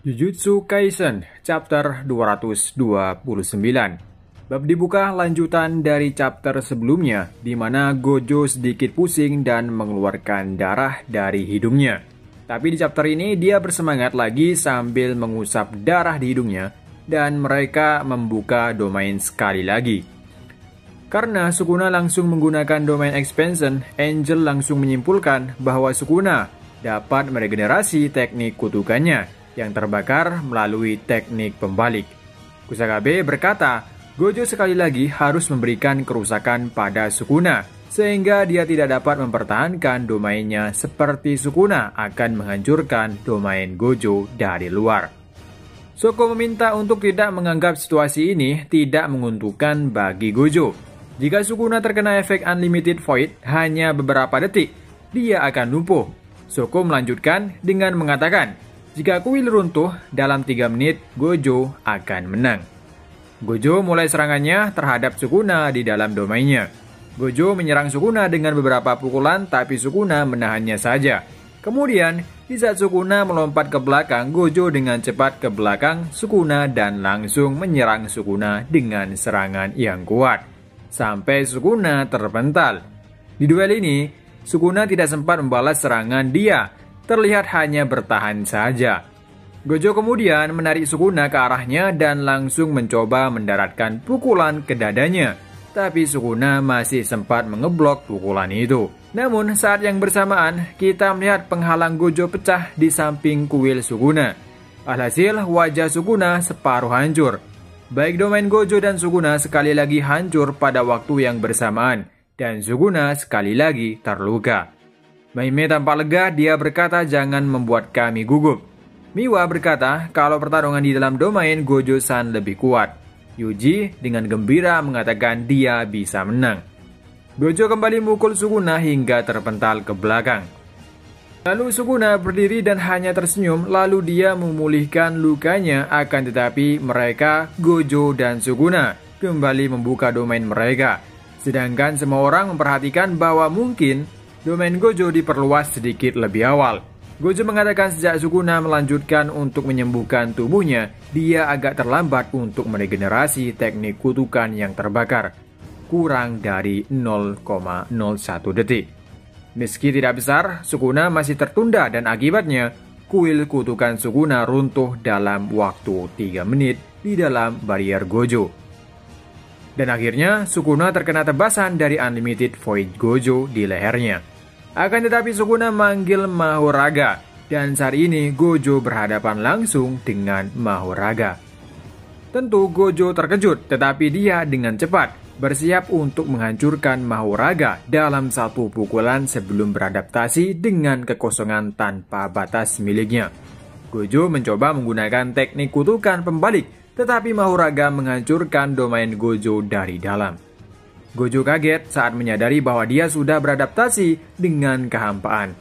Jujutsu Kaisen Chapter 229. Bab dibuka lanjutan dari chapter sebelumnya, di mana Gojo sedikit pusing dan mengeluarkan darah dari hidungnya. Tapi di chapter ini dia bersemangat lagi sambil mengusap darah di hidungnya, dan mereka membuka domain sekali lagi. Karena Sukuna langsung menggunakan domain expansion, Angel langsung menyimpulkan bahwa Sukuna dapat meregenerasi teknik kutukannya yang terbakar melalui teknik pembalik. Kusakabe berkata, Gojo sekali lagi harus memberikan kerusakan pada Sukuna, sehingga dia tidak dapat mempertahankan domainnya seperti Sukuna akan menghancurkan domain Gojo dari luar. Shoko meminta untuk tidak menganggap situasi ini tidak menguntungkan bagi Gojo. Jika Sukuna terkena efek Unlimited Void hanya beberapa detik, dia akan lumpuh. Shoko melanjutkan dengan mengatakan, jika kuil runtuh dalam 3 menit, Gojo akan menang. Gojo mulai serangannya terhadap Sukuna di dalam domainnya. Gojo menyerang Sukuna dengan beberapa pukulan, tapi Sukuna menahannya saja. Kemudian, di saat Sukuna melompat ke belakang, Gojo dengan cepat ke belakang Sukuna dan langsung menyerang Sukuna dengan serangan yang kuat, sampai Sukuna terpental. Di duel ini, Sukuna tidak sempat membalas serangan dia, terlihat hanya bertahan saja. Gojo kemudian menarik Sukuna ke arahnya dan langsung mencoba mendaratkan pukulan ke dadanya. Tapi Sukuna masih sempat mengeblok pukulan itu. Namun saat yang bersamaan, kita melihat penghalang Gojo pecah di samping kuil Sukuna. Alhasil wajah Sukuna separuh hancur. Baik domain Gojo dan Sukuna sekali lagi hancur pada waktu yang bersamaan. Dan Sukuna sekali lagi terluka. Maime tampak lega, dia berkata jangan membuat kami gugup. Miwa berkata kalau pertarungan di dalam domain Gojo-san lebih kuat. Yuji dengan gembira mengatakan dia bisa menang. Gojo kembali mukul Sukuna hingga terpental ke belakang. Lalu Sukuna berdiri dan hanya tersenyum, lalu dia memulihkan lukanya, akan tetapi mereka, Gojo dan Sukuna, kembali membuka domain mereka. Sedangkan semua orang memperhatikan bahwa mungkin domain Gojo diperluas sedikit lebih awal. Gojo mengatakan sejak Sukuna melanjutkan untuk menyembuhkan tubuhnya, dia agak terlambat untuk meregenerasi teknik kutukan yang terbakar. Kurang dari 0,01 detik. Meski tidak besar, Sukuna masih tertunda dan akibatnya, kuil kutukan Sukuna runtuh dalam waktu 3 menit di dalam barrier Gojo. Dan akhirnya, Sukuna terkena tebasan dari Unlimited Void Gojo di lehernya. Akan tetapi Sukuna manggil Mahoraga, dan saat ini Gojo berhadapan langsung dengan Mahoraga. Tentu Gojo terkejut, tetapi dia dengan cepat bersiap untuk menghancurkan Mahoraga dalam satu pukulan sebelum beradaptasi dengan kekosongan tanpa batas miliknya. Gojo mencoba menggunakan teknik kutukan pembalik, tetapi Mahoraga menghancurkan domain Gojo dari dalam. Gojo kaget saat menyadari bahwa dia sudah beradaptasi dengan kehampaan.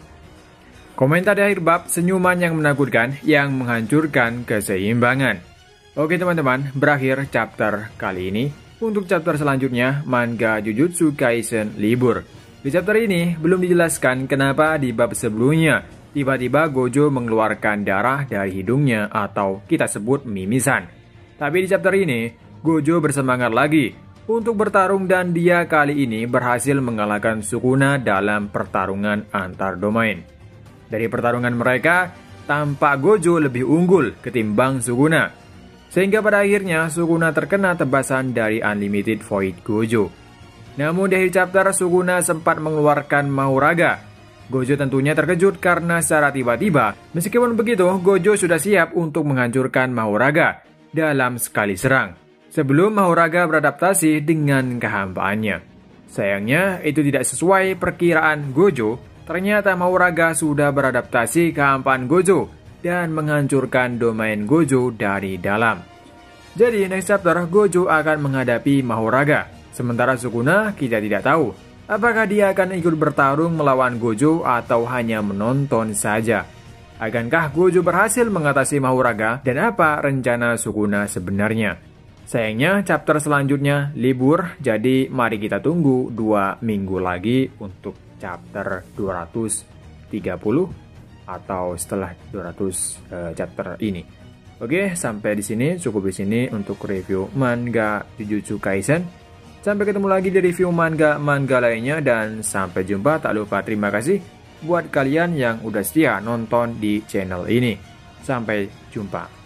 Komentar di akhir bab, senyuman yang menakutkan yang menghancurkan keseimbangan. Oke teman-teman, berakhir chapter kali ini. Untuk chapter selanjutnya, manga Jujutsu Kaisen libur. Di chapter ini belum dijelaskan kenapa di bab sebelumnya tiba-tiba Gojo mengeluarkan darah dari hidungnya atau kita sebut mimisan. Tapi di chapter ini, Gojo bersemangat lagi untuk bertarung dan dia kali ini berhasil mengalahkan Sukuna dalam pertarungan antar domain. Dari pertarungan mereka, tampak Gojo lebih unggul ketimbang Sukuna. Sehingga pada akhirnya Sukuna terkena tebasan dari Unlimited Void Gojo. Namun di akhir chapter Sukuna sempat mengeluarkan Mahoraga. Gojo tentunya terkejut karena secara tiba-tiba, meskipun begitu Gojo sudah siap untuk menghancurkan Mahoraga dalam sekali serang, sebelum Mahoraga beradaptasi dengan kehampaannya. Sayangnya, itu tidak sesuai perkiraan Gojo. Ternyata Mahoraga sudah beradaptasi kehampaan Gojo dan menghancurkan domain Gojo dari dalam. Jadi, next chapter Gojo akan menghadapi Mahoraga. Sementara Sukuna, kita tidak tahu apakah dia akan ikut bertarung melawan Gojo atau hanya menonton saja. Akankah Gojo berhasil mengatasi Mahoraga dan apa rencana Sukuna sebenarnya? Sayangnya chapter selanjutnya libur, jadi mari kita tunggu 2 minggu lagi untuk chapter 230 atau setelah 200 chapter ini. Oke, sampai di sini, cukup di sini untuk review manga Jujutsu Kaisen. Sampai ketemu lagi di review manga lainnya, dan sampai jumpa. Tak lupa terima kasih buat kalian yang udah setia nonton di channel ini. Sampai jumpa.